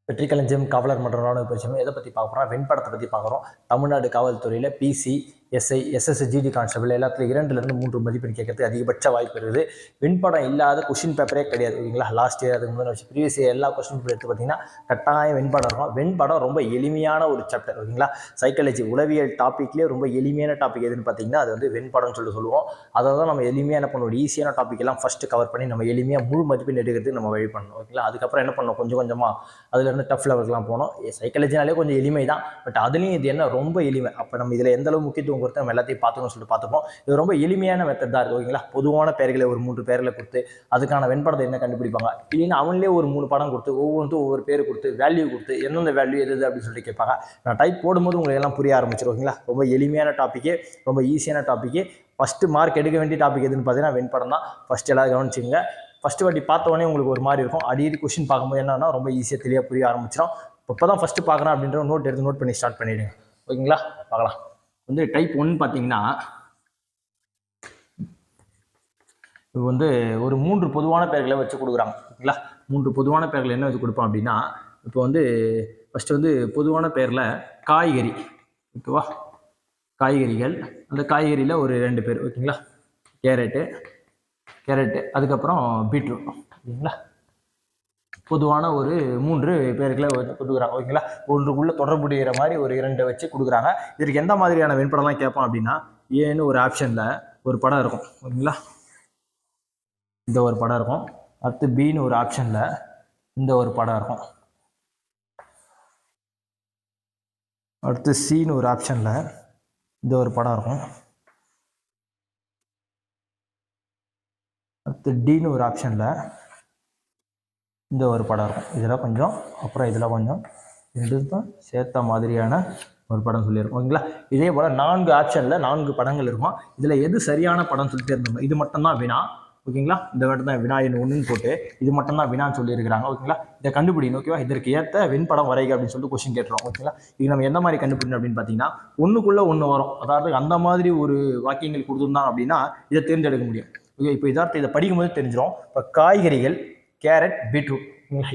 வெற்றி களஞ்சியம் காவலர் மற்றும் ராணுவ பயிற்சியும் எதை பற்றி பார்க்க போகிறோம்? வெண்படத்தை பற்றி பார்க்குறோம். தமிழ்நாடு காவல்துறையில் PC, SI, SSC, GD constable எல்லாத்துலையும் 2லேருந்து 3 மதிப்பெண் கேட்கறதுக்கு அதிகபட்ச வாய்ப்பு இருக்குது. வெண்படம் இல்லாத கொஸ்டின் பேப்பரே கிடையாது. ஓகேங்களா? லாஸ்ட் இயர் அதுக்கு முன்னாடி வச்சு ப்ரீவியஸ் இயர் எல்லா கொஸ்டின் பேப்பர் எடுத்து பார்த்தீங்கன்னா கட்டாயம் வெண்படம் இருக்கும். வெண்படம் ரொம்ப எளிமையான ஒரு சாப்டர். ஓகேங்களா? சைக்காலஜி உளவியல் டாப்பிக்லேயே ரொம்ப எளிமையான டாபிக் எதுன்னு பார்த்தீங்கன்னா அது வந்து வெண்படம்னு சொல்லுவோம். அதை தான் நம்ம எளிமையாக என்ன பண்ணுவோம், ஈஸியான டாபிக் எல்லாம் ஃபஸ்ட்டு கவர் பண்ணி நம்ம எளிமையாக முழு மதிப்பெண் எடுக்கிறதுக்கு நம்ம வழி பண்ணணும். ஓகேங்களா? அதுக்கப்புறம் என்ன பண்ணணும், கொஞ்சம் கொஞ்சமாக அதுலேருந்து டஃப் லெவலுக்குலாம் போனோம். சைக்காலஜினாலே கொஞ்சம் எளிமை தான், பட் அதுலேயும் இது என்ன ரொம்ப எளிமை. அப்போ நம்ம இதில் எந்த அளவு முக்கியத்துவம் கொடுத்து நம்ம எல்லாத்தையும் பார்த்துக்கணும்னு சொல்லிட்டு பார்த்துப்போம். இது ரொம்ப எளிமையான மெத்தட் தான் இருக்குது. ஓகேங்களா? பொதுவான பெயர்களை ஒரு 3 பெயர்களை கொடுத்து அதுக்கான வெண்படத்தை என்ன கண்டுபிடிப்பாங்க, இல்லைன்னா அவங்களே ஒரு 3 படம் கொடுத்து ஒவ்வொன்றும் ஒவ்வொரு பேர் கொடுத்து வேல்யூ கொடுத்து எந்தெந்த வேல்யூ எது அப்படின்னு சொல்லிட்டு கேட்பாங்க. நான் டைப் போடும்போது உங்களுக்கு எல்லாம் புரிய ஆரம்பிச்சிடும். ஓகேங்களா? ரொம்ப எளிமையான டாப்பிக்கு, ரொம்ப ஈஸியான டாப்பிக்கு. ஃபஸ்ட்டு மார்க் எடுக்க வேண்டிய டாபிக் எதுன்னு பார்த்தீங்கன்னா வெண்படம் தான். ஃபஸ்ட்டு எல்லாரும் கவனிச்சிங்க. ஃபஸ்ட்டு வாட்டி பார்த்தோன்னே உங்களுக்கு ஒரு மாதிரி இருக்கும். அடிக்கடி கொஸ்டின் பார்க்கும்போது என்னன்னா ரொம்ப ஈஸியாக தெளிவாக புரிய ஆரம்பிச்சிடும். இப்போ தான் ஃபஸ்ட்டு பார்க்குறேன் அப்படின்ற நோட் எடுத்து நோட் பண்ணி ஸ்டார்ட் பண்ணிவிடுங்க. ஓகேங்களா? பார்க்கலாம். வந்து டைப் 1 பார்த்தீங்கன்னா இது வந்து ஒரு 3 பொதுவான பெயர்களை வச்சு கொடுக்குறாங்க. ஓகேங்களா? 3 பொதுவான பெயர்கள் என்ன வச்சு கொடுப்போம் அப்படின்னா, இப்போ வந்து ஃபஸ்ட்டு வந்து பொதுவான பெயரில் காய்கறி. ஓகேவா? காய்கறிகள். அந்த காய்கறியில் ஒரு 2 பேர். ஓகேங்களா? கேரட்டு, அதுக்கப்புறம் பீட்ரூட். ஓகேங்களா? பொதுவான ஒரு 3 பேர்களை கொடுக்குறாங்க. ஓகேங்களா? ஒன்றுக்குள்ளே தொடர்புடைய மாதிரி ஒரு 2 வச்சு கொடுக்குறாங்க. இதற்கு எந்த மாதிரியான வெண்படம்லாம் கேட்போம் அப்படின்னா, ஏன்னு ஒரு ஆப்ஷனில் ஒரு படம் இருக்கும். ஓகேங்களா? இந்த ஒரு படம் இருக்கும். அடுத்து பின்னு ஒரு ஆப்ஷனில் இந்த ஒரு படம் இருக்கும். அடுத்து சின்னு ஒரு ஆப்ஷனில் இந்த ஒரு படம் இருக்கும். அடுத்து டின்னு ஒரு ஆப்ஷனில் இந்த ஒரு படம் இருக்கும். இதில் கொஞ்சம் அப்புறம் இதில் கொஞ்சம் ரெண்டும் சேர்த்த மாதிரியான ஒரு படம் சொல்லியிருக்கோம். ஓகேங்களா? இதே போல் 4 ஆப்ஷனில் 4 படங்கள் இருக்கும். இதில் எது சரியான படம் சொல்லிட்டு இருந்தோம். இது மட்டும்தான் வினா. ஓகேங்களா? இந்த மட்டும் தான் வினா எண் 1ன்னு போட்டு இது மட்டும் தான் வினான்னு சொல்லியிருக்கிறாங்க. ஓகேங்களா? இதை கண்டுபிடிக்கணும். ஓகேவா? இதற்கு ஏற்ற வெண்படம் வரைக அப்படின்னு சொல்லிட்டு கொஸ்டின் கேட்டுரும். ஓகேங்களா? இது நம்ம எந்த மாதிரி கண்டுபிடிக்கணும் அப்படின்னு பார்த்தீங்கன்னா, ஒன்றுக்குள்ளே ஒன்று வரும். அதாவது அந்த மாதிரி ஒரு வாக்கியங்கள் கொடுத்துருந்தாங்க அப்படின்னா இதை தேர்ந்தெடுக்க முடியும். ஓகே, இப்போ இதை படிக்கும்போது தெரிஞ்சிடும். இப்போ காய்கறிகள், கேரட், பீட்ரூட்.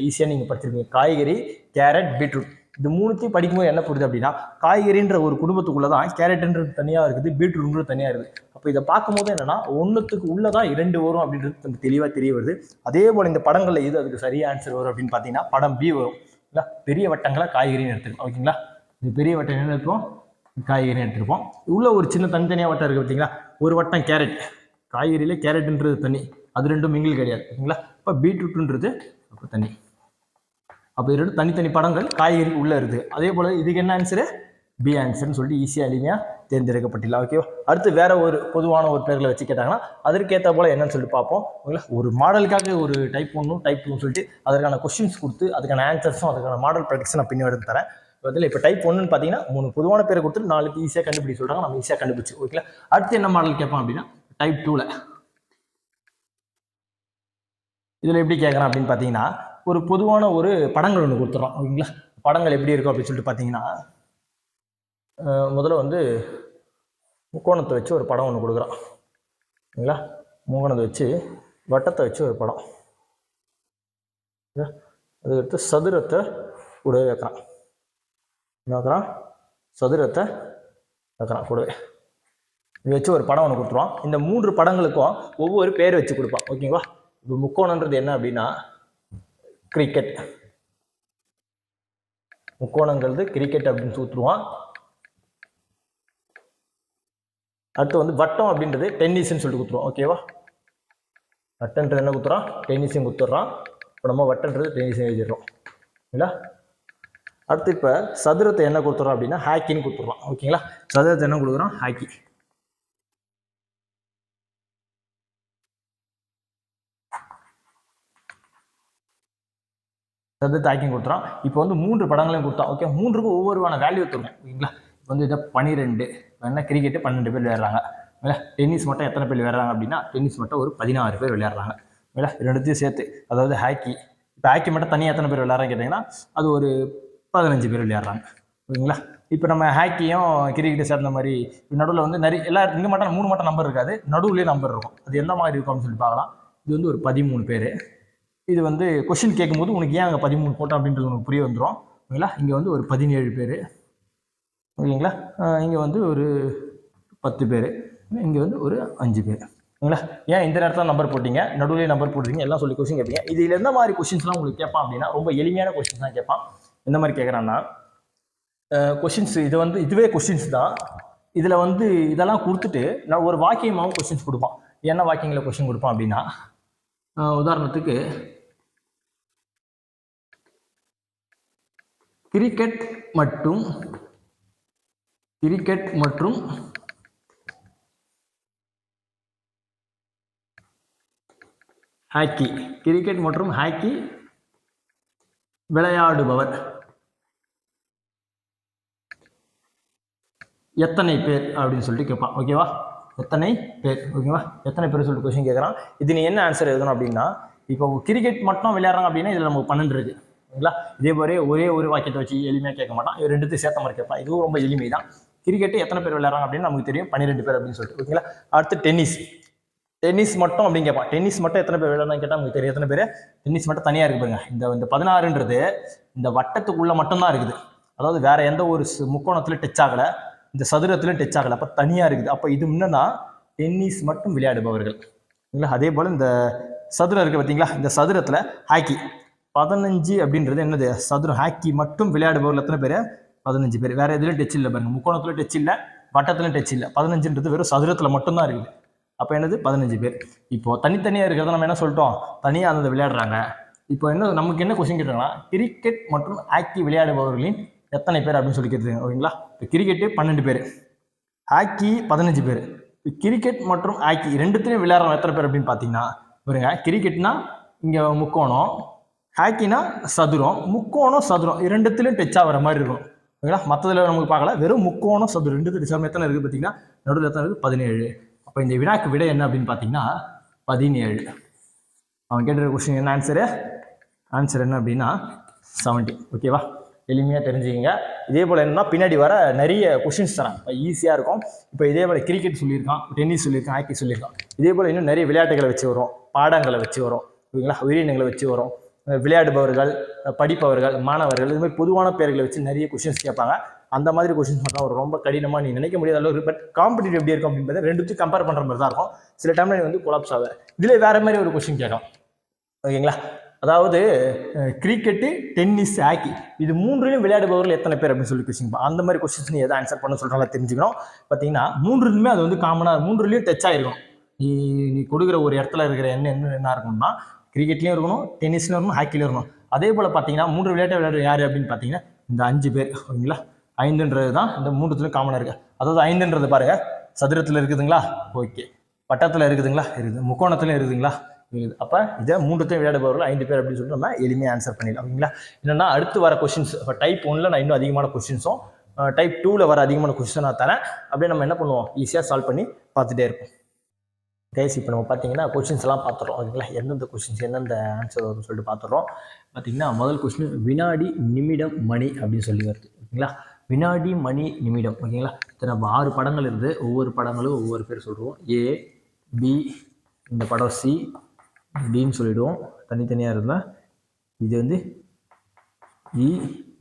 ஈஸியாக நீங்கள் படிச்சிருக்கீங்க. காய்கறி, கேரட், பீட்ரூட். இது 3த்தையும் படிக்கும்போது என்ன புரியுது அப்படின்னா, காய்கறின்ற ஒரு குடும்பத்துக்குள்ளே தான் கேரட்ன்றது தனியாக இருக்குது, பீட்ரூட்ன்றது தனியாக இருக்குது. அப்போ இதை பார்க்கும்போது என்னன்னா, ஒன்றுத்துக்கு உள்ளே தான் 2 வரும் அப்படின்றது கொஞ்சம் தெளிவாக தெரிய வருது. அதே போல் இந்த படங்களில் எது அதுக்கு சரியாக ஆன்சர் வரும் அப்படின்னு பார்த்தீங்கன்னா படம் பி வரும். இல்லை, பெரிய வட்டங்களை காய்கறின்னு எடுத்துக்கணும். ஓகேங்களா? இது பெரிய வட்டம் என்ன எடுத்துப்போம், காய்கறின்னு எடுத்துருப்போம். உள்ள ஒரு சின்ன தனித்தனியாக வட்டம் இருக்குது பார்த்தீங்களா? ஒரு வட்டம் கேரட். காய்கறியில் கேரட்ன்றது தனி, அது 2 மிங்கில் கிடையாது. ஓகேங்களா? இப்போ பீட்ரூட்ன்றது அப்போ தனி. அப்போ இது 2 தனித்தனி படங்கள் காய்கறி உள்ளே இருக்குது. அதே போல் இதுக்கு என்ன ஆன்சரு, பி ஆன்சர்னு சொல்லிட்டு ஈஸியாக எளிமையாக தேர்ந்தெடுக்கப்பட்டிடலாம். ஓகேவா? அடுத்து வேற ஒரு பொதுவான ஒரு பேர்களை வச்சு கேட்டாங்கன்னா அதற்கேற்ற போல் என்னன்னு சொல்லிட்டு பார்ப்போம். ஓகேங்களா? ஒரு மாடலுக்காக ஒரு டைப் 1 டைப் 2 சொல்லிட்டு அதற்கான கொஸ்டின்ஸ் கொடுத்து அதுக்கான ஆன்சர்ஸும் அதுக்கான மாடல் ப்ராக்டிக்ஸ் நான் பின்னாடி எடுத்து தரேன். இதில் இப்போ டைப் 1ன்னு பார்த்தீங்கன்னா 3 பொதுவான பேரை கொடுத்துட்டு 4 ஈஸியாக கண்டுபிடிக்க சொல்கிறாங்க. நம்ம ஈஸியாக கண்டுபிடிச்சு. ஓகேங்களா? அடுத்து என்ன மாடல் கேட்போம் அப்படின்னா டைப் 2ல இதில் எப்படி கேட்குறேன் அப்படின்னு பார்த்தீங்கன்னா, ஒரு பொதுவான ஒரு படங்கள் ஒன்று கொடுத்துட்றோம். ஓகேங்களா? படங்கள் எப்படி இருக்கும் அப்படின்னு சொல்லிட்டு பார்த்தீங்கன்னா, முதல்ல வந்து முக்கோணத்தை வச்சு ஒரு படம் ஒன்று கொடுக்குறோம். ஓகேங்களா? முக்கோணத்தை வச்சு வட்டத்தை வச்சு ஒரு படம். அதுக்கடுத்து சதுரத்தை கூடவே வைக்கிறான். என்ன வைக்கிறான்? சதுரத்தை வைக்கிறான் கூடவே. இது வச்சு ஒரு படம் ஒன்று கொடுத்துருவான். இந்த 3 படங்களுக்கும் ஒவ்வொரு பேர் வச்சு கொடுப்பான். ஓகேங்களா? இப்போ முக்கோணன்றது என்ன அப்படின்னா கிரிக்கெட். முக்கோணங்கிறது கிரிக்கெட் அப்படின்னு சொல்லிட்டுருவான். அடுத்து வந்து வட்டம் அப்படின்றது டென்னிஸ்ன்னு சொல்லிட்டு கொடுத்துருவோம். ஓகேவா? வட்டன்றது என்ன கொடுத்துறான், டென்னிஸையும் கொடுத்துட்றான். இப்போ நம்ம வட்டன்றது டென்னிஸையும் எழுதிடுறோம். இல்லைங்களா? அடுத்து இப்போ சதுரத்தை என்ன கொடுத்துட்றோம் அப்படின்னா ஹாக்கின்னு கொடுத்துட்றான். ஓகேங்களா? சதுரத்தை என்ன கொடுக்குறோம், ஹாக்கி. சதுரத்தை ஹாக்கின்னு கொடுத்துறான். இப்போ வந்து 3 படங்களையும் கொடுத்தான். ஓகே, 3க்கும் ஒவ்வொருவான வேல்யூ தருவோம். ஓகேங்களா? இப்போ வந்து இதை 12 என்ன கிரிக்கெட்டு 12 பேர் விளையாடுறாங்க. இல்லை, டென்னிஸ் மட்டும் எத்தனை பேர் விளையாடுறாங்க அப்படின்னா டென்னிஸ் மட்டும் ஒரு 16 பேர் விளையாடுறாங்க. இல்லை, 2த்தையும் சேர்த்து, அதாவது ஹாக்கி. இப்போ ஹாக்கி மட்டும் தனியாக எத்தனை பேர் விளையாடுறாங்க கேட்டிங்கன்னா அது ஒரு 15 பேர் விளையாடுறாங்க. ஓகேங்களா? இப்போ நம்ம ஹாக்கியும் கிரிக்கெட்டு சேர்ந்த மாதிரி நடுவில் வந்து நிறைய எல்லாரும் இங்கே மட்டும் 3 மட்டும் நம்பர் இருக்காது, நடுவுலேயே நம்பர் இருக்கும். அது எந்த மாதிரி இருக்கும் அப்படின்னு சொல்லி பார்க்கலாம். இது வந்து ஒரு 13 பேர். இது வந்து கொஷின் கேட்கும்போது உனக்கு ஏன் அங்கே 13 போட்டோம் அப்படின்றது உனக்கு புரிய வந்துடும். ஓகேங்களா, இங்கே வந்து ஒரு 17 பேர், ஓகேங்களா, இங்கே வந்து ஒரு 10 பேர், இங்கே வந்து ஒரு 5 பேர். ஓகேங்களா, ஏன் இந்த நேரத்தில் நம்பர் போட்டிங்க, நடுவிலே நம்பர் போடுறீங்க, எல்லாம் சொல்லி கொஸ்டின் கேட்பீங்க. இதில் எந்த மாதிரி கொஸ்டின்ஸ்லாம் உங்களுக்கு கேட்பான் அப்படின்னா ரொம்ப எளிமையான கொஸ்டின்ஸ் தான் கேட்பான். எந்த மாதிரி கேட்குறான்னா கொஸ்டின்ஸ் இது வந்து இதுவே கொஸ்டின்ஸ் தான். இதில் வந்து இதெல்லாம் கொடுத்துட்டு நான் ஒரு வாக்கியமாகவும் கொஸ்டின்ஸ் கொடுப்பான். என்ன வாக்கியங்களை கொஸ்டின் கொடுப்பான் அப்படின்னா உதாரணத்துக்கு கிரிக்கெட் மற்றும் ஹாக்கி, கிரிக்கெட் மற்றும் ஹாக்கி விளையாடுபவர் எத்தனை பேர் அப்படின்னு சொல்லிட்டு கேட்பான். ஓகேவா, எத்தனை பேர், ஓகேவா, எத்தனை பேர் சொல்லிட்டு கொஸ்டின் கேட்குறான். இது நீ என்ன ஆன்சர் எழுதணும் அப்படின்னா, இப்போ கிரிக்கெட் மட்டும் விளையாடுறாங்க அப்படின்னா இதில் நமக்கு 12 இருக்கு. ஓகேங்களா, இதே மாதிரி ஒரே ஒரு வாக்கியத்தை வச்சு எளிமையாக கேட்க மாட்டான், இது ரெண்டுத்தையும் சேர்த்த மாதிரி கேட்பான். இதுவும் ரொம்ப எளிமை தான். கிரிக்கெட்டு எத்தனை பேர் விளையாடுறாங்க அப்படின்னு நமக்கு தெரியும், 12 பேர் அப்படின்னு சொல்லிட்டு. ஓகேங்களா, அடுத்து டென்னிஸ் மட்டும் அப்படின்னு கேட்பான். டென்னிஸ் மட்டும் எத்தனை பேர் விளையாடுறாங்க கேட்டால் நமக்கு தெரியும் எத்தனை பேர். டென்னிஸ் மட்டும் தனியாக இருக்கு பாருங்க. இந்த 16ன்றது இந்த வட்டத்துக்குள்ள மட்டும்தான் இருக்குது. அதாவது வேற எந்த ஒரு முக்கோணத்துல டச் ஆகலை, இந்த சதுரத்துல டச் ஆகலை, அப்போ தனியாக இருக்குது. அப்போ இது முன்னா டென்னிஸ் மட்டும் விளையாடுபவர்கள். இல்லைங்களா, அதே போல் இந்த சதுரம் இருக்குது பார்த்தீங்களா, இந்த சதுரத்தில் ஹாக்கி 15 அப்படின்றது என்னது, சதுரம். ஹாக்கி மட்டும் விளையாடுபவர்கள் எத்தனை பேர், 15 பேர். வேற எதுலையும் டச் இல்லை பாருங்க, முக்கோணத்துல டச் இல்லை, வட்டத்துலையும் டச் இல்லை. 15ன்றது வெறும் சதுரத்தில் மட்டும்தான் இருக்குது. அப்போ என்னது 15 பேர். இப்போ தனித்தனியாக இருக்கிறத நம்ம என்ன சொல்லிட்டோம், தனியாக அந்த விளையாடுறாங்க. இப்போ என்ன நமக்கு என்ன கொஸ்டின் கேட்டாங்கன்னா கிரிக்கெட் மற்றும் ஹாக்கி விளையாடுபவர்களின் எத்தனை பேர் அப்படின்னு சொல்லி கேட்டுருங்க. ஓகேங்களா, இப்போ கிரிக்கெட்டு 12 பேர், ஹாக்கி 15 பேர். கிரிக்கெட் மற்றும் ஹாக்கி ரெண்டுத்தையும் விளையாடுறோம் எத்தனை பேர் அப்படின்னு பார்த்தீங்கன்னா பாருங்க, கிரிக்கெட்னா இங்கே முக்கோணம், ஹாக்கினா சதுரம். முக்கோணம் சதுரம் ரெண்டுத்திலையும் டச் ஆகிற மாதிரி இருக்கும். ஓகேங்களா, மற்றதில் நமக்கு பார்க்கல, வெறும் முக்கோணம் சதுரம் ரெண்டு டச் ஆகும். எத்தனை இருக்குது பார்த்தீங்கன்னா நடுவில் எத்தனை இருக்குது, 17. அப்போ இந்த வினாக்கு விடை என்ன அப்படின்னு பார்த்தீங்கன்னா 17. அவன் கேட்டுற கொஸ்டின் என்ன ஆன்சர் என்ன அப்படின்னா 17. ஓகேவா, எளிமையாக தெரிஞ்சுக்கிங்க. இதே போல் என்னன்னா பின்னாடி வர நிறைய கொஸ்டின்ஸ் தரேன், ஈஸியாக இருக்கும். இப்போ இதே போல் கிரிக்கெட் சொல்லியிருக்கான், டென்னிஸ் சொல்லியிருக்கான், ஹாக்கி சொல்லியிருக்கான். இதே போல் இன்னும் நிறைய விளையாட்டுகளை வச்சு வரும், பாடங்களை வச்சு வரும். ஓகேங்களா, உயிரினங்களை வச்சு வரும், விளையாடுபவர்கள், படிப்பவர்கள், மாணவர்கள், இது மாதிரி பொதுவான பேர்களை வச்சு நிறைய கொஸ்டின்ஸ் கேட்பாங்க. அந்த மாதிரி கொஸ்டின்ஸ் மட்டும் ஒரு ரொம்ப கடினமாக நீ நினைக்க முடியாத அளவுக்கு. பட் காம்படிட்டிவ் எப்படி இருக்கும் அப்படின்னு ரெண்டுத்தையும் கம்பேர் பண்ணுற மாதிரி தான் இருக்கும். சில டைம்ல நீ வந்து கொலாப்ஸ் ஆகுது. இதில் வேற மாதிரி ஒரு கொஸ்டின் கேட்கும். ஓகேங்களா, அதாவது கிரிக்கெட்டு, டென்னிஸ், ஹாக்கி இது மூன்றிலும் விளையாடுபவர்கள் எத்தனை பேர் அப்படின்னு சொல்லி கொஸ்டின். அந்த மாதிரி கொஸ்டின்ஸ் நீ எதை ஆன்சர் பண்ண சொல்கிறாங்க தெரிஞ்சுக்கணும். பார்த்தீங்கன்னா மூன்றுமே அது வந்து காமனாக மூன்றுலையும் டச் ஆகிருக்கும். நீ கொடுக்குற ஒரு இடத்துல இருக்கிற என்ன இருக்கணும்னா கிரிக்கெட்லேயும் இருக்கணும், டென்னிஸ்லையும் இருக்கணும், ஹாக்கிலையும் இருக்கணும். அதே போல் பார்த்தீங்கன்னா 3 விளையாட்டு விளையாடுற யார் அப்படின்னு பார்த்தீங்கன்னா இந்த 5 பேர். ஓகேங்களா, 5ன்றது தான் இந்த மூன்றுத்துலையும் காமனாக இருக்குது. அதாவது 5ன்றது பாருங்க, சதுரத்தில் இருக்குதுங்களா, ஓகே, வட்டத்தில் இருக்குதுங்களா, இருக்குது, முக்கோணத்துலையும் இருக்குதுங்களா, இருக்குது. அப்போ இதை மூன்றுத்தையும் விளையாடுபவர்கள் 5 பேர் அப்படின்னு சொல்லிட்டு நம்ம எளிமையாக ஆன்சர் பண்ணிடலாம். ஓகேங்களா, என்னென்னா அடுத்து வர கொஸ்டின்ஸ் இப்போ டைப் 1ல் நான் இன்னும் அதிகமான கொஸ்டின்ஸும், டைப் 2ல் வர அதிகமான கொஸ்டின்ஸும் நான் தரேன். அப்படியே நம்ம என்ன பண்ணுவோம், ஈஸியாக சால்வ் பண்ணி பார்த்துட்டே இருப்போம். கைஸ், இப்போ நம்ம பார்த்தீங்கன்னா கொஸ்டின்ஸ் எல்லாம் பார்த்துறோம். ஓகேங்களா, எந்தெந்த கொஸ்டின்ஸ் எந்தெந்த ஆன்சர் வரும்னு சொல்லிட்டு பார்த்துறோம். பார்த்தீங்கன்னா முதல் கொஸ்டின் வினாடி, நிமிடம், மணி அப்படின்னு சொல்லி வருது. ஓகேங்களா, வினாடி, மணி, நிமிடம். ஓகேங்களா, நம்ம 6 படங்கள் இருக்குது. ஒவ்வொரு படங்களும் ஒவ்வொரு பேர் சொல்லுவோம். ஏ, பி, இந்த படம் சி, டின்னு சொல்லிவிடுவோம். தனித்தனியாக இருந்தால் இது வந்து இ,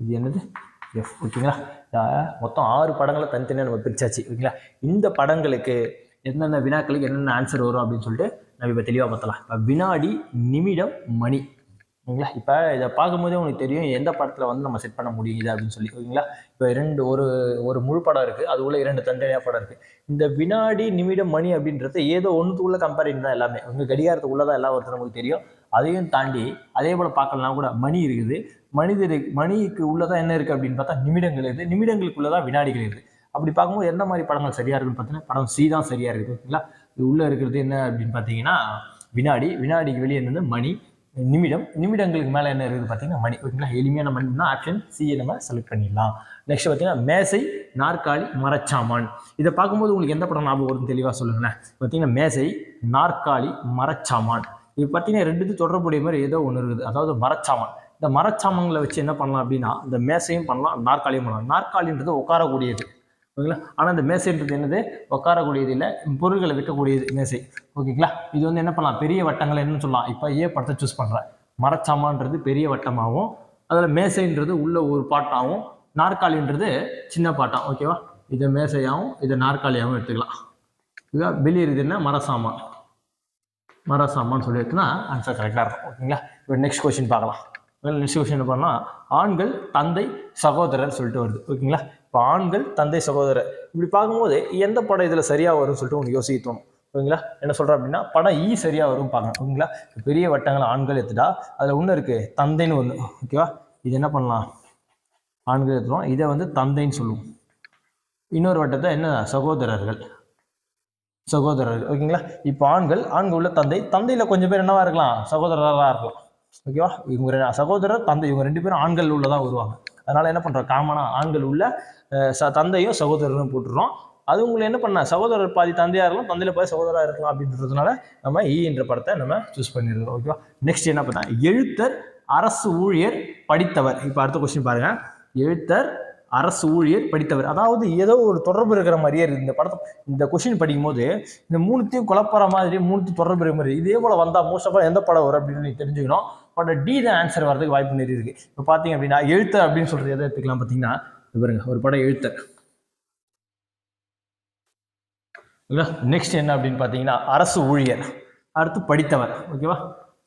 இது என்னது எஃப். ஓகேங்களா, மொத்தம் 6 படங்களை தனித்தனியாக நம்ம பிரிச்சாச்சு. ஓகேங்களா, இந்த படங்களுக்கு என்னென்ன வினாக்களுக்கு என்னென்ன ஆன்சர் வரும் அப்படின்னு சொல்லிட்டு நம்ம இப்போ தெளிவாக பார்த்தலாம். இப்போ வினாடி, நிமிடம், மணி. ஓகேங்களா, இப்போ இதை பார்க்கும்போதே உங்களுக்கு தெரியும் எந்த படத்தில் வந்து நம்ம செட் பண்ண முடியுது அப்படின்னு சொல்லி. ஓகேங்களா, இப்போ ஒரு முழு படம் இருக்குது, அது உள்ள 2 தனித்தனியாக படம் இருக்குது. இந்த வினாடி, நிமிடம், மணி அப்படின்றது ஏதோ ஒன்றுக்குள்ள கம்பேரிங் தான் எல்லாமே. உங்கள் கடிகாரத்துக்குள்ளே தான் எல்லாம் ஒருத்தர் நமக்கு தெரியும். அதையும் தாண்டி அதே போல் பார்க்கலாம் கூட மணி இருக்குது. மணிக்கு உள்ளதான் என்ன இருக்குது அப்படின்னு பார்த்தா நிமிடங்கள் இருக்குது. நிமிடங்களுக்குள்ளே தான் வினாடிகள் இருக்குது. அப்படி பார்க்கும்போது எந்த மாதிரி படங்கள் சரியாக இருக்குன்னு பார்த்தீங்கன்னா படம் சி தான் சரியாக இருக்குது. ஓகேங்களா, இது உள்ளே இருக்கிறது என்ன அப்படின்னு பார்த்தீங்கன்னா வினாடிக்கு வெளியே என்னது மணி, நிமிடங்களுக்கு மேலே என்ன இருக்குது பார்த்தீங்கன்னா மணி. ஓகேங்களா, எளிமையான மணினா ஆப்ஷன் சியை நம்ம செலக்ட் பண்ணிடலாம். நெக்ஸ்ட் பார்த்தீங்கன்னா மேசை, நாற்காலி, மரச்சாமான். இதை பார்க்கும்போது உங்களுக்கு எந்த படம் ஞாபகம் வருதுன்னு தெளிவாக சொல்லுங்களேன். பார்த்தீங்கன்னா மேசை, நாற்காலி, மரச்சாமான். இது பார்த்தீங்கன்னா 2 தொடர்புடைய மாதிரி ஏதோ ஒன்று இருக்குது. அதாவது மரச்சாமான். இந்த மரச்சாமான்களை வச்சு என்ன பண்ணலாம் அப்படின்னா இந்த மேசையும் பண்ணலாம், நாற்காலியும் பண்ணலாம். நாற்காலின்றது உட்காரக்கூடியது. ஓகேங்களா, ஆனால் இந்த மேசைன்றது என்னது, உட்காரக்கூடியது இல்லை, பொருட்களை வைக்கக்கூடியது மேசை. ஓகேங்களா, இது வந்து என்ன பண்ணலாம், பெரிய வட்டங்களை என்னன்னு சொல்லலாம். இப்போ ஏ படத்தை சூஸ் பண்ணுறேன். மரச்சாமான்றது பெரிய வட்டமாகவும், அதில் மேசைன்றது உள்ள ஒரு பாட்டாகவும், நாற்காலின்றது சின்ன பாட்டாகும். ஓகேவா? இதை மேசையாகவும் இதை நாற்காலியாகவும் எடுத்துக்கலாம். இதுதான் வெளியே இருக்குதுன்னா மரசாமான்னு சொல்லிட்டுனா ஆன்சர் கரெக்டாக இருக்கும். ஓகேங்களா? இப்போ நெக்ஸ்ட் கொஸ்டின் பார்க்கலாம். நெக்ஸ்ட் கொஸ்டின் என்ன பண்ணால் ஆண்கள் தந்தை சகோதரர் சொல்லிட்டு வருது. ஓகேங்களா? இப்போ ஆண்கள் தந்தை சகோதரர் இப்படி பார்க்கும்போது எந்த படம் இதில் சரியாக வரும்னு சொல்லிட்டு உங்களுக்கு யோசிக்க தோணும். ஓகேங்களா? என்ன சொல்கிறேன் அப்படின்னா படம் சரியாக வரும் பார்க்கணும். ஓகேங்களா? பெரிய வட்டங்கள் ஆண்கள் எடுத்துட்டா அதில் ஒன்று இருக்குது தந்தைன்னு ஒன்று. ஓகேவா? இது என்ன பண்ணலாம், ஆண்கள் எடுத்துருவோம், இதை வந்து தந்தைன்னு சொல்லுவோம். இன்னொரு வட்டத்தை என்ன சகோதரர்கள். ஓகேங்களா? இப்போ ஆண்கள் உள்ள தந்தையில் கொஞ்சம் பேர் என்னவா இருக்கலாம், சகோதரராக இருக்கலாம். ஓகேவா? இவங்க சகோதரர் தந்தை இவங்க 2 பேரும் ஆண்கள் உள்ளதான் வருவாங்க. அதனால என்ன பண்றோம், காமனா ஆண்கள் உள்ள தந்தையும் சகோதரரும் போட்டுடுறோம். அது உங்களை என்ன பண்ண சகோதரர் பாதி தந்தையா இருக்கலாம், தந்தையில பாதி சகோதரா இருக்கலாம் அப்படின்றதுனால நம்ம என்ற படத்தை நம்ம சூஸ் பண்ணிருக்கோம். ஓகேவா? நெக்ஸ்ட் என்ன பண்ணா எழுத்தர் அரசு ஊழியர் படித்தவர். இப்போ அடுத்த கொஸ்டின் பாருங்க. எழுத்தர் அரசு ஊழியர் படித்தவர், அதாவது ஏதோ ஒரு தொடர்பு இருக்கிற மாதிரியே இருக்குது இந்த படத்தை. இந்த கொஸ்டின் படிக்கும் போது இந்த மூணுத்தையும் குழப்பற மாதிரி, மூணுத்தையும் தொடர்பு இருக்கிற மாதிரி இதே போல வந்தா மோஸ்ட் ஆஃப் எந்த படம் வரும் அப்படின்னு நீங்க தெரிஞ்சுக்கணும். பட் டி தான் ஆன்சர் வரதுக்கு வாய்ப்பு நிறைய இருக்கு. இப்போ பாத்தீங்க அப்படின்னா எழுத்தர் அப்படின்னு சொல்றது எதை எடுத்துக்கலாம் பார்த்தீங்கன்னா, பாருங்க ஒரு படம் எழுத்தர். நெக்ஸ்ட் என்ன அப்படின்னு பார்த்தீங்கன்னா அரசு ஊழியர், அடுத்து படித்தவர். ஓகேவா?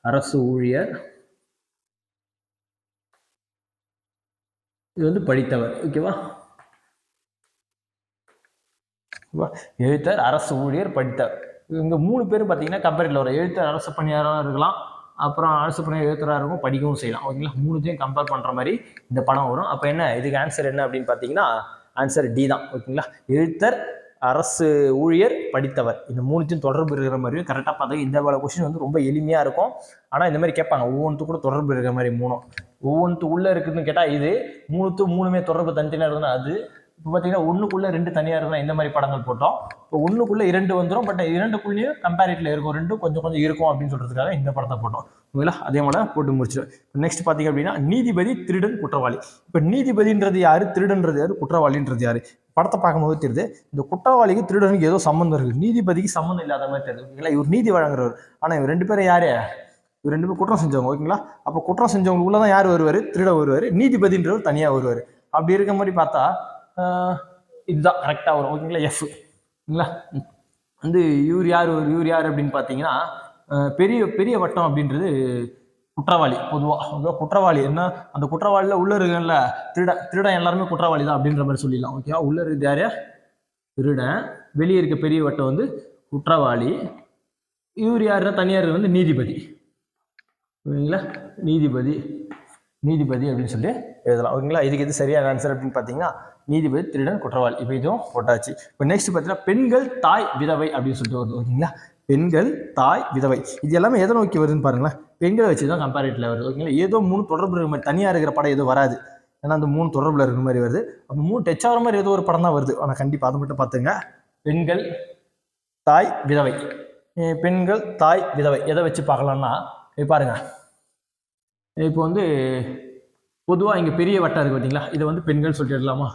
அரசு ஊழியர், இது வந்து படித்தவர். ஓகேவா? எழுத்தர் அரசு ஊழியர் படித்தவர், இவங்க 3 பேரும் பார்த்தீங்கன்னா கம்பேரிட்டில் வரும். எழுத்தர் அரசு பணியாளராக இருக்கலாம், அப்புறம் அரசு பணியாளர் எழுத்தராக இருக்கும், படிக்கவும் செய்யலாம். ஓகேங்களா? 3த்தையும் கம்பேர் பண்ணுற மாதிரி இந்த படம் வரும். அப்போ என்ன இதுக்கு ஆன்சர் என்ன அப்படின்னு பார்த்தீங்கன்னா ஆன்சர் டி தான். ஓகேங்களா? எழுத்தர் அரசு ஊழியர் படித்தவர், இந்த 3த்தையும் தொடர்பு இருக்கிற மாதிரி கரெக்டாக பார்த்தா இந்த கொஸ்டின் வந்து ரொம்ப எளிமையாக இருக்கும். ஆனால் இந்த மாதிரி கேட்பாங்க ஒவ்வொன்றுத்து கூட தொடர்பு இருக்கிற மாதிரி 3 ஒவ்வொன்று உள்ளே இருக்குதுன்னு கேட்டால் இது 3மே தொடர்பு தனித்தனியாக இருக்குதுன்னா அது. இப்போ பார்த்தீங்கன்னா 1க்குள்ளே 2 தனியாக இருக்குன்னா இந்த மாதிரி படங்கள் போட்டோம். இப்போ 1க்குள்ளே 2 வந்துடும், பட் 2க்குள்ளேயும் கம்பேரிட்டில் இருக்கும், 2 கொஞ்சம் இருக்கும் அப்படின்னு சொல்கிறதுக்காக இந்த படத்தை போட்டோம். ஓகேங்களா? அதே மாதிரி போட்டு முடிச்சிடும். நெக்ஸ்ட் பார்த்தீங்க அப்படின்னா நீதிபதி திருடன் குற்றவாளி. இப்போ நீதிபதின்றது யாரு, திருடன்றது யாரு, குற்றவாளின்றது யாரு? படத்தை பார்க்கும்போது தெரியுது இந்த குற்றவாளிக்கு திருடனுக்கு ஏதோ சம்மந்தம் இருக்குது, நீதிபதிக்கு சம்மந்தம் இல்லாத மாதிரி தெரியுது. ஓகேங்களா? இவர் நீதி வழங்குறவர், ஆனால் இவர் 2 பேரும் யாரு, இவர் 2 பேரும் குற்றம் செஞ்சவங்க. ஓகேங்களா? அப்போ குற்றம் செஞ்சவங்க உள்ளதான் யார் வருவார், திருட வருவார், நீதிபதின்றவர் தனியாக வருவார். அப்படி இருக்க மாதிரி பார்த்தா இதுதான் கரெக்டாக வரும். ஓகேங்களா? எஃப். ஓகேங்களா? வந்து இவர் யார் அப்படின்னு பார்த்தீங்கன்னா பெரிய வட்டம் அப்படின்றது குற்றவாளி. பொதுவாக குற்றவாளி என்ன, அந்த குற்றவாளியில் உள்ள இருக்குல்ல திருடன் எல்லாருமே குற்றவாளி தான் அப்படின்ற மாதிரி சொல்லிடலாம். ஓகேவா? உள்ள இருக்குது யாரு, திருடன். வெளியே இருக்க பெரிய வட்டம் வந்து குற்றவாளி. இவர் யாருன்னா தனியார் வந்து நீதிபதி. ஓகேங்களா? நீதிபதி அப்படின்னு சொல்லி எழுதலாம். ஓகேங்களா? இதுக்கு எது சரியான ஆன்சர் அப்படின்னு பார்த்தீங்கன்னா நீதிபதி திருடன் குற்றவாளி. இப்போ இதுவும் போட்டாச்சு. இப்போ நெக்ஸ்ட் பார்த்தீங்கன்னா பெண்கள் தாய் விதவை அப்படின்னு சொல்லிட்டு வருது. ஓகேங்களா? பெண்கள் தாய் விதவை இது எல்லாமே எதை நோக்கி வருதுன்னு பாருங்களேன், பெண்களை வச்சு தான் கம்பேரிட்டிவ்ல வருது. ஓகேங்களா? ஏதோ 3 தொடர்பு இருக்கிற மாதிரி தனியாக இருக்கிற படம் எதுவும் வராது, ஏன்னா அந்த 3 தொடர்பில் இருக்கிற மாதிரி வருது. அப்போ 3 டச் ஆகிற மாதிரி ஏதோ ஒரு படம் தான் வருது. ஆனால் கண்டிப்பாக அதை மட்டும் பார்த்துங்க. பெண்கள் தாய் விதவை, பெண்கள் தாய் விதவை எதை வச்சு பார்க்கலாம்னா பாருங்க. இப்போ வந்து பொதுவாக இங்கே பெரிய வட்டம் இருக்குது பார்த்தீங்களா, இதை வந்து பெண்கள் சொல்லிட்டு இருக்கலாமா?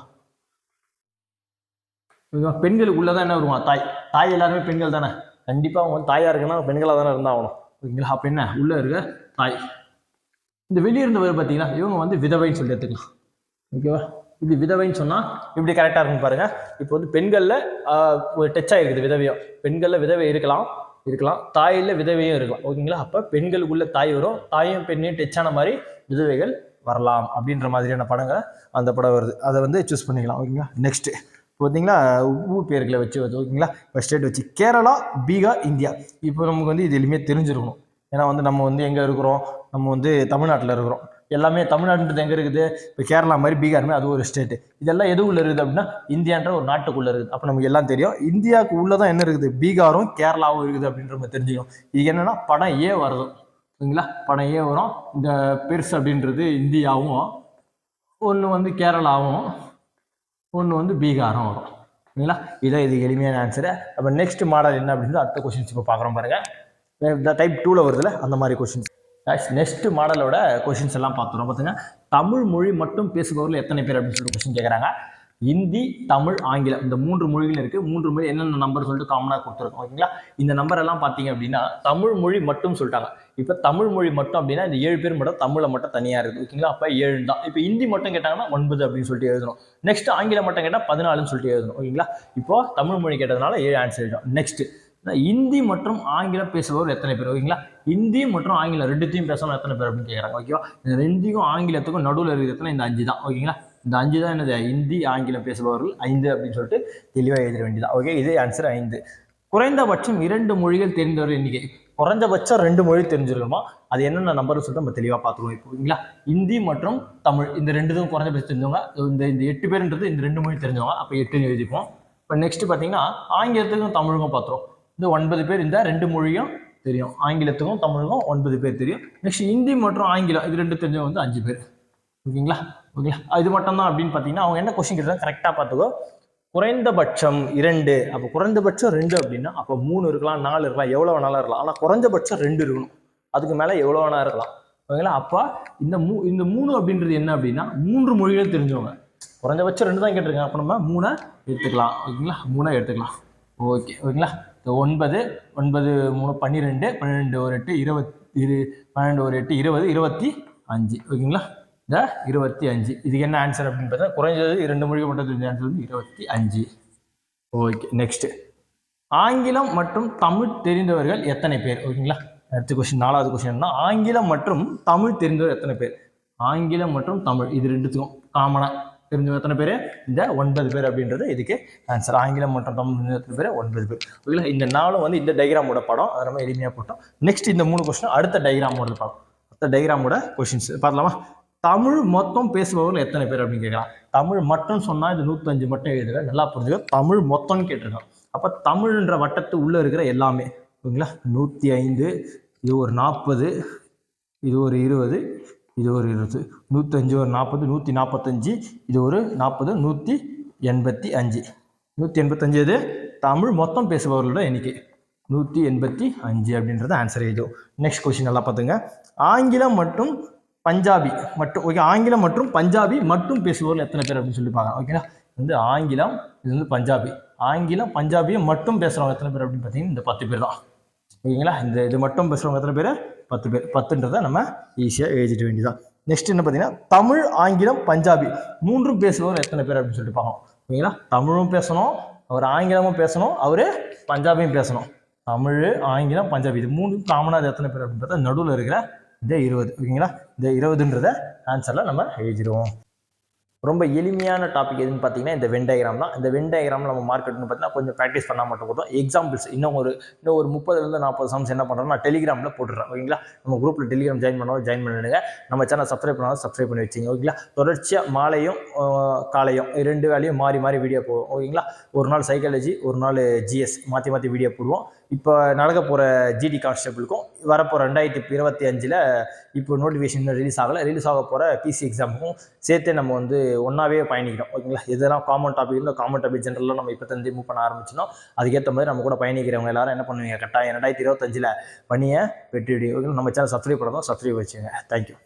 பெண்களுக்கு உள்ளதான் என்ன வருவான், தாய் எல்லாருமே பெண்கள் தானே, கண்டிப்பாக அவங்க வந்து தாயாக இருக்குன்னா பெண்களாக தானே இருந்தாகணும். ஓகேங்களா? அப்போ என்ன உள்ளே இருக்க தாய். இந்த வெளியே இருந்தவர் பார்த்தீங்கன்னா இவங்க வந்து விதவைன்னு சொல்லி எடுத்துக்கலாம். ஓகேவா? இது விதவைன்னு சொன்னால் இப்படி கரெக்டாக இருக்குன்னு பாருங்கள். இப்போ வந்து பெண்களில் ஒரு டச்சாக இருக்குது விதவையும், பெண்களில் விதவை இருக்கலாம், தாயில் விதவையும் இருக்கலாம். ஓகேங்களா? அப்போ பெண்களுக்குள்ள தாய் வரும், தாயும் பெண்ணையும் டச்சான மாதிரி விதவைகள் வரலாம் அப்படின்ற மாதிரியான படங்கள் அந்த படம் வருது. அதை வந்து சூஸ் பண்ணிக்கலாம். ஓகேங்களா? நெக்ஸ்ட்டு பார்த்தீங்கன்னா ஊர் பேர்களை வச்சு வருது. ஓகேங்களா? இப்போ ஸ்டேட் வச்சு கேரளா, பீகார், இந்தியா. இப்போ நமக்கு வந்து இது எளிமையாக தெரிஞ்சிருக்கணும். ஏன்னா வந்து நம்ம வந்து எங்கே இருக்கிறோம், நம்ம வந்து தமிழ்நாட்டில் இருக்கிறோம். எல்லாமே தமிழ்நாடுன்றது எங்கே இருக்குது, இப்போ கேரளா மாதிரி பீகார் அது ஒரு ஸ்டேட்டு. இதெல்லாம் எது உள்ள இருக்குது அப்படின்னா இந்தியான்ற ஒரு நாட்டுக்குள்ளே இருக்குது. அப்போ நமக்கு எல்லாம் தெரியும். இந்தியாவுக்கு உள்ளதான் என்ன இருக்குது, பீகாரும் கேரளாவும் இருக்குது அப்படின்ற மாதிரி தெரிஞ்சுக்கணும். இது என்னன்னா படம் ஏ வருது. ஓகேங்களா? படம் ஏ வரும். இந்த பெருசு அப்படின்றது இந்தியாவும், ஒன்று வந்து கேரளாவும், ஒன்று வந்து பீகாரும் வரும். ஓகேங்களா? இதான் இது எளிமையான ஆன்சரு. அப்போ நெக்ஸ்ட் மாடல் என்ன அப்படின்றது அடுத்த கொஸ்டின்ஸ் இப்போ பார்க்குறோம் பாருங்க. இந்த டைப் 2ல் வருதுல்ல அந்த மாதிரி கொஸ்டின்ஸ். நெக்ஸ்ட் மாடலோட கொஸ்டின்ஸ் எல்லாம் பார்த்துருவோம். பார்த்துங்க, தமிழ் மொழி மட்டும் பேசுபவர்கள் எத்தனை பேர் அப்படின்னு சொல்லிட்டு கொஸ்டின் கேட்குறாங்க. இந்தி, தமிழ், ஆங்கிலம் இந்த 3 மொழிகள் இருக்கு. 3 மொழி என்னென்ன நம்பர் சொல்லிட்டு காமனாக கொடுத்துருக்கோம். ஓகேங்களா? இந்த நம்பர் எல்லாம் பார்த்தீங்க அப்படின்னா தமிழ் மொழி மட்டும் சொல்லிட்டாங்க. இப்போ தமிழ் மொழி மட்டும் அப்படின்னா இந்த 7 பேர் மட்டும் தமிழை மட்டும் தனியாக இருக்குது. ஓகேங்களா? அப்போ 7 தான். இப்போ ஹிந்தி மட்டும் கேட்டாங்கன்னா 9 அப்படின்னு சொல்லிட்டு எழுதணும். நெக்ஸ்ட் ஆங்கிலம் மட்டும் கேட்டால் 14ன்னு சொல்லிட்டு எழுதணும். ஓகேங்களா? இப்போ தமிழ் மொழி கேட்டதுனால 7 ஆன்சர் எழுதணும். நெக்ஸ்ட் இந்தி மற்றும் ஆங்கிலம் பேசுபவர் எத்தனை பேர்? ஓகேங்களா? இந்தி மற்றும் ஆங்கிலம் ரெண்டுத்தையும் பேசணும் எத்தனை பேர் அப்படின்னு கேட்குறாங்க. ஓகேவா? இந்த ரெண்டுக்கும் ஆங்கிலத்துக்கும் நடுவில் இருக்கிறதுல இந்த 5 தான். ஓகேங்களா? இந்த 5 தான் என்னது? இந்தி ஆங்கிலம் பேசுபவர்கள் 5 அப்படின்னு சொல்லிட்டு தெளிவாக எழுத வேண்டியதான். ஓகே, இது ஆன்சர் 5. குறைந்தபட்சம் 2 மொழிகள் தெரிந்தவர் எண்ணிக்கை. குறைஞ்சபட்சம் 2 மொழி தெரிஞ்சிருக்கணுமா? அது என்னென்ன நம்பர்னு சொல்லிட்டு நம்ம தெளிவாக பார்த்துருவோம். இப்போ ஓகேங்களா? இந்தி மற்றும் தமிழ் இந்த ரெண்டுக்கும் குறைஞ்சபட்சம் தெரிஞ்சவங்க இந்த 8 பேருன்றது இந்த 2 மொழி தெரிஞ்சவங்க. அப்போ 8ன்னு எழுதிப்போம். இப்போ நெக்ஸ்ட் பார்த்தீங்கன்னா ஆங்கிலத்துக்கும் தமிழுக்கும் பார்த்துருவோம். இந்த 9 பேர் இந்த 2 மொழியும் தெரியும். ஆங்கிலத்துக்கும் தமிழுக்கும் 9 பேர் தெரியும். நெக்ஸ்ட் ஹிந்தி மற்றும் ஆங்கிலம் இது 2 தெரிஞ்சவங்க வந்து 5 பேர். ஓகேங்களா? ஓகேங்களா? இது மட்டும் தான் அப்படின்னு பார்த்தீங்கன்னா அவங்க என்ன கொஸ்டின் கேட்டாங்க கரெக்டாக பார்த்துக்கோ. குறைந்தபட்சம் 2, அப்போ குறைந்தபட்சம் 2 அப்படின்னா அப்போ 3 இருக்கலாம், 4 இருக்கலாம், எவ்வளோ வேணாலும் இருக்கலாம். ஆனால் குறைஞ்சபட்சம் 2 இருக்கணும். அதுக்கு மேலே எவ்வளோ வேணா இருக்கலாம். ஓகேங்களா? அப்போ இந்த 3 அப்படின்றது என்ன அப்படின்னா 3 மொழிகள் தெரிஞ்சவங்க. குறைஞ்சபட்சம் 2 தான் கேட்டிருக்காங்க. அப்போ நம்ம 3 எடுத்துக்கலாம். ஓகேங்களா? 3 எடுத்துக்கலாம். ஓகே. ஓகேங்களா? 9 9 3 12 12 ஒரு 8 20 12 ஒரு 8 20 25. ஓகேங்களா? இந்த 25 இதுக்கு என்ன ஆன்சர் அப்படின்னு பார்த்தா குறைஞ்சது 2 மொழிகள் மட்டும் தெரிஞ்ச ஆன்சர் வந்து 25. ஓகே. நெக்ஸ்ட் ஆங்கிலம் மற்றும் தமிழ் தெரிந்தவர்கள் எத்தனை பேர்? ஓகேங்களா? அடுத்த கொஸ்டின் 4வது கொஸ்டின் ஆங்கிலம் மற்றும் தமிழ் தெரிந்தவர் எத்தனை பேர்? ஆங்கிலம் மற்றும் தமிழ் இது ரெண்டுத்துக்கும் காமனா தெரிஞ்சவங்க எத்தனை பேர்? இந்த 9 பேர் அப்படின்றது இதுக்கு ஆன்சர். ஆங்கிலம் மற்றும் தமிழ் எத்தனை பேர்? 9 பேர். ஓகேங்களா? இந்த 4 வந்து இந்த டயக்ராமோட படம். அதை நம்ம எளிமையாக போட்டோம். நெக்ஸ்ட் இந்த 3 கொஸ்டின் அடுத்த டயக்ராமோட படம். அடுத்த டயக்ராமோட கொஸ்டின்ஸ் பார்க்கலாமா? தமிழ் மொத்தம் பேசுபவர்கள் எத்தனை பேர் அப்படின்னு கேட்கலாம். தமிழ் மட்டும் சொன்னால் இது 105 மட்டும் எழுதுங்க. நல்லா புரிஞ்சுக்க. தமிழ் மொத்தம்னு கேட்டிருக்காங்க. அப்போ தமிழ்ன்ற வட்டத்து உள்ளே இருக்கிற எல்லாமே. ஓகேங்களா? 105 இது ஒரு 40 இது ஒரு 20 இது ஒரு 20 105 ஒரு 40 145 இது ஒரு 40 185 185 இது தமிழ் மொத்தம் பேசுபவர்களோட எண்ணிக்கை 185 அப்படின்றது ஆன்சர் எழுதும். நெக்ஸ்ட் கொஸ்டின் நல்லா பார்த்துங்க. ஆங்கிலம் மற்றும் பஞ்சாபி மட்டும். ஓகே, ஆங்கிலம் மற்றும் பஞ்சாபி மட்டும் பேசுபவர்கள் எத்தனை பேர் அப்படின்னு சொல்லி பார்க்கலாம். ஓகேங்களா? வந்து ஆங்கிலம் இது வந்து பஞ்சாபி. ஆங்கிலம் பஞ்சாபியை மட்டும் பேசுகிறவங்க எத்தனை பேர் அப்படின்னு பார்த்தீங்கன்னா இந்த 10 பேர் தான். ஓகேங்களா? இந்த இது மட்டும் பேசுகிறவங்க எத்தனை பேர்? 10 பேர். 10ன்றதை நம்ம ஈஸியாக எழுதிட வேண்டியதான். நெக்ஸ்ட் என்ன பார்த்தீங்கன்னா தமிழ் ஆங்கிலம் பஞ்சாபி 3ம் பேசுபவர் எத்தனை பேர் அப்படின்னு சொல்லிட்டு பார்க்கணும். ஓகேங்களா? தமிழும் பேசணும், அவர் ஆங்கிலமும் பேசணும், அவர் பஞ்சாபியும் பேசணும். தமிழ் ஆங்கிலம் பஞ்சாபி இது 3 காமனாக எத்தனை பேர் அப்படின்னு பார்த்தா நடுவில் இருக்கிற இந்த 20. ஓகேங்களா? இந்த 20ன்றத ஆன்சரில் நம்ம எழுதிடுவோம். ரொம்ப எளிமையான டாபிக் எதுன்னு பார்த்தீங்கன்னா இந்த வென் டயக்ராம் தான். இந்த வென் டயக்ராம் நம்ம மார்க்கெட்னு பார்த்தீங்கன்னா கொஞ்சம் ப்ராக்டிஸ் பண்ணால் மட்டும் போதும். எக்ஸாம்பிள்ஸ் இன்னும் ஒரு 30லேருந்து 40 சம்ஸ் என்ன பண்ணுறோம் நான் டெலிகிராமில் போட்டுடுறேன். ஓகேங்களா? நம்ம குரூப்பில் டெலிகிராம் ஜாயின் பண்ணிடுங்க. நம்ம சேனல் சப்ஸ்கிரைப் பண்ணாலும் சப்ஸ்கிரைப் பண்ணி வச்சிங்க. ஓகேங்களா? தொடர்ச்சியாக மாலையும் காலையும் 2 வேலையும் மாறி மாறி வீடியோ போடுவோம். ஓகேங்களா? ஒரு நாள் சைக்காலஜி ஒரு நாள் ஜிஎஸ் மாற்றி வீடியோ போடுவோம். இப்போ நடக்க போகிற ஜிடி கான்ஸ்டபிளுக்கும் வரப்போகிற 2025 இப்போ நோட்டிஃபிகேஷன் ரிலீஸ் ஆக போகிற பிசி எக்ஸாமுக்கும் சேர்த்தே நம்ம வந்து ஒன்றாவே பயணிக்கிறோம். ஓகேங்களா? இதெல்லாம் காமன் டாபிக் இல்லை. காமன் டாபிக் ஜென்ரலாக நம்ம இப்போ மூவ் பண்ண ஆரம்பிச்சிடும். அதுக்கேற்ற மாதிரி நம்ம கூட பயணிக்கிறவங்க எல்லாரும் என்ன பண்ணுவீங்க? கட்டாயம் 2025 பணியை வெற்றி. ஓகே, நம்ம சேனல் சப்ஸ்கிரைப் பண்ணணும். சப்ஸ்கிரைப் வச்சுங்க. தேங்க்யூ.